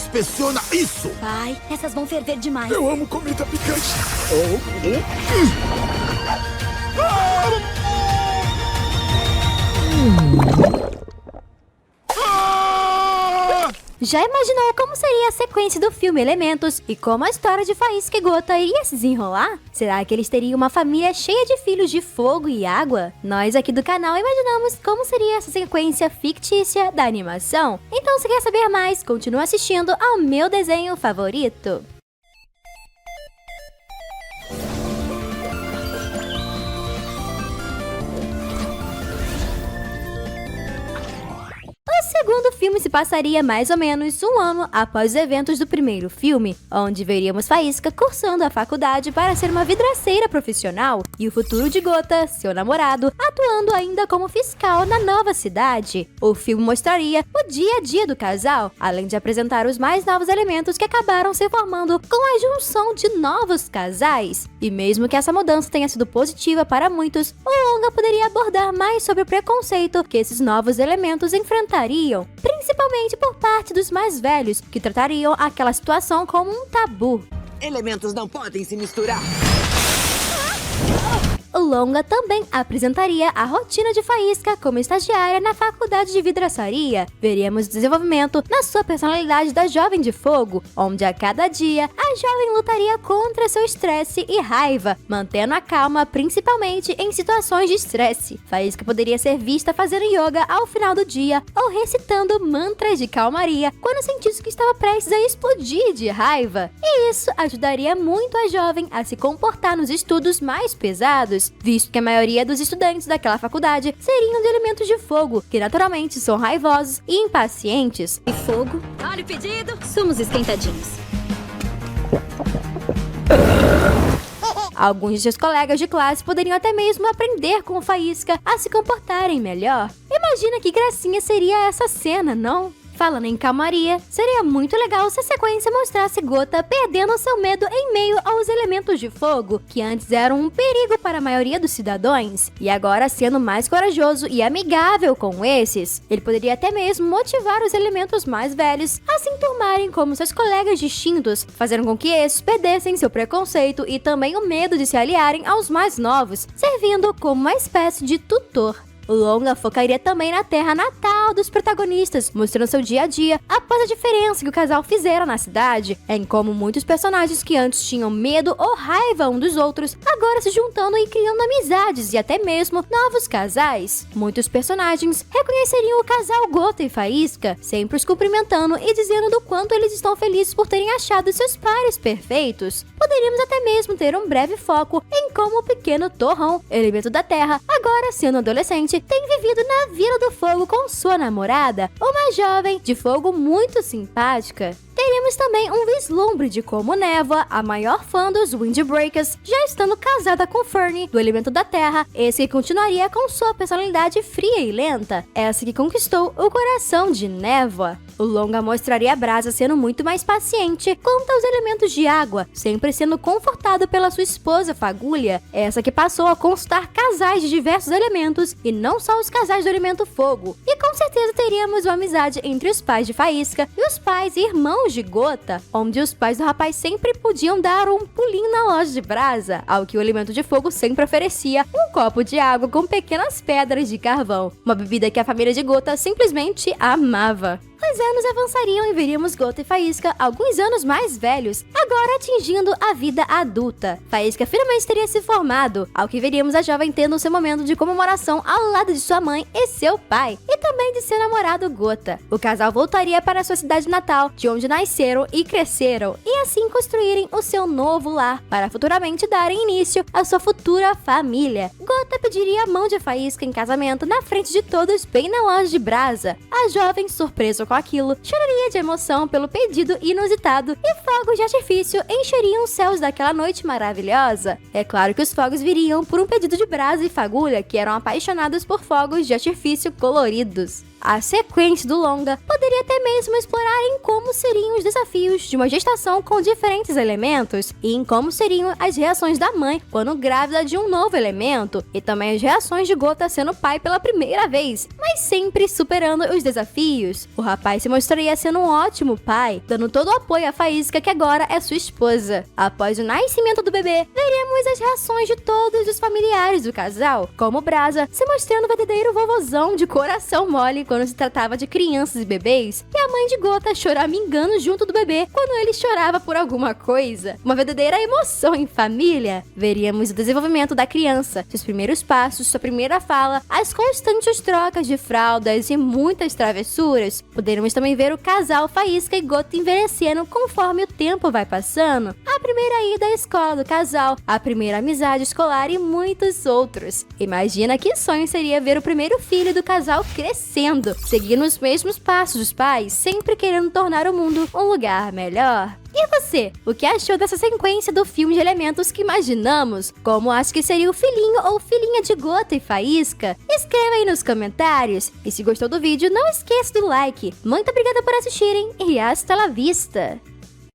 Inspeciona isso! Pai, essas vão ferver demais. Eu amo comida picante. Já imaginou como seria a sequência do filme Elementos e como a história de Faísca e Gota iria se desenrolar? Será que eles teriam uma família cheia de filhos de fogo e água? Nós aqui do canal imaginamos como seria essa sequência fictícia da animação. Então, se quer saber mais, continua assistindo ao meu desenho favorito. O segundo filme se passaria mais ou menos um ano após os eventos do primeiro filme, onde veríamos Faísca cursando a faculdade para ser uma vidraceira profissional e o futuro de Gota, seu namorado, atuando ainda como fiscal na nova cidade. O filme mostraria o dia a dia do casal, além de apresentar os mais novos elementos que acabaram se formando com a junção de novos casais. E mesmo que essa mudança tenha sido positiva para muitos, o longa poderia abordar mais sobre o preconceito que esses novos elementos enfrentariam, principalmente por parte dos mais velhos, que tratariam aquela situação como um tabu. Elementos não podem se misturar. O longa também apresentaria a rotina de Faísca como estagiária na faculdade de vidraçaria. Veríamos o desenvolvimento na sua personalidade da jovem de fogo, onde a cada dia a jovem lutaria contra seu estresse e raiva, mantendo a calma principalmente em situações de estresse. Faísca poderia ser vista fazendo yoga ao final do dia ou recitando mantras de calmaria quando sentisse que estava prestes a explodir de raiva. E isso ajudaria muito a jovem a se comportar nos estudos mais pesados, visto que a maioria dos estudantes daquela faculdade seriam de elementos de fogo, que naturalmente são raivosos e impacientes. E fogo? Olha o pedido! Somos esquentadinhos. Alguns de seus colegas de classe poderiam até mesmo aprender com Faísca a se comportarem melhor. Imagina que gracinha seria essa cena, não? Falando em calmaria, seria muito legal se a sequência mostrasse Gota perdendo seu medo em meio aos elementos de fogo, que antes eram um perigo para a maioria dos cidadãos, e agora sendo mais corajoso e amigável com esses. Ele poderia até mesmo motivar os elementos mais velhos a se enturmarem como seus colegas distintos, fazendo com que esses perdessem seu preconceito e também o medo de se aliarem aos mais novos, servindo como uma espécie de tutor. O longa focaria também na terra natal dos protagonistas, mostrando seu dia a dia após a diferença que o casal fizeram na cidade, em como muitos personagens que antes tinham medo ou raiva um dos outros, agora se juntando e criando amizades e até mesmo novos casais. Muitos personagens reconheceriam o casal Gota e Faísca, sempre os cumprimentando e dizendo do quanto eles estão felizes por terem achado seus pares perfeitos. Poderíamos até mesmo ter um breve foco em como o pequeno Torrão, elemento da terra, agora sendo adolescente, tem vivido na Vila do Fogo com sua namorada, uma jovem de fogo muito simpática. Teríamos também um vislumbre de como Névoa, a maior fã dos Windbreakers, já estando casada com Fernie, do elemento da terra, esse que continuaria com sua personalidade fria e lenta, essa que conquistou o coração de Névoa. O longa mostraria a Brasa sendo muito mais paciente quanto aos elementos de água, sempre sendo confortado pela sua esposa Fagulha, essa que passou a consultar casais de diversos elementos e não só os casais do elemento fogo. E com certeza teríamos uma amizade entre os pais de Faísca e os pais e irmãos de Gota, onde os pais do rapaz sempre podiam dar um pulinho na loja de Brasa, ao que o elemento de fogo sempre oferecia um copo de água com pequenas pedras de carvão, uma bebida que a família de Gota simplesmente amava. Os anos avançariam e veríamos Gota e Faísca alguns anos mais velhos, agora atingindo a vida adulta. Faísca finalmente teria se formado, ao que veríamos a jovem tendo seu momento de comemoração ao lado de sua mãe e seu pai, e também de seu namorado Gota. O casal voltaria para sua cidade natal, de onde nasceram e cresceram, e assim construírem o seu novo lar, para futuramente darem início à sua futura família. Gota pediria a mão de Faísca em casamento na frente de todos, bem na loja de Brasa. A jovem, surpresa com aquilo, choraria de emoção pelo pedido inusitado e fogos de artifício encheriam os céus daquela noite maravilhosa. É claro que os fogos viriam por um pedido de Brasa e Fagulha, que eram apaixonados por fogos de artifício coloridos. A sequência do longa poderia até mesmo explorar em como seriam os desafios de uma gestação com diferentes elementos e em como seriam as reações da mãe quando grávida de um novo elemento, e também as reações de Gota sendo pai pela primeira vez, mas sempre superando os desafios. O rapaz papai se mostraria sendo um ótimo pai, dando todo o apoio à Faísca, que agora é sua esposa. Após o nascimento do bebê, veremos as reações de todos os familiares do casal, como Brasa se mostrando o verdadeiro vovozão de coração mole quando se tratava de crianças e bebês, e a mãe de Gota choramingando junto do bebê quando ele chorava por alguma coisa. Uma verdadeira emoção em família. Veríamos o desenvolvimento da criança, seus primeiros passos, sua primeira fala, as constantes trocas de fraldas e muitas travessuras. Poderemos também ver o casal Faísca e Gota envelhecendo conforme o tempo vai passando, a primeira ida à escola do casal, a primeira amizade escolar e muitos outros. Imagina que sonho seria ver o primeiro filho do casal crescendo, seguindo os mesmos passos dos pais, sempre querendo tornar o mundo um lugar melhor. E você? O que achou dessa sequência do filme de elementos que imaginamos? Como acha que seria o filhinho ou filhinha de Gota e Faísca? Escreva aí nos comentários. E se gostou do vídeo, não esqueça do like. Muito obrigada por assistirem e hasta la vista!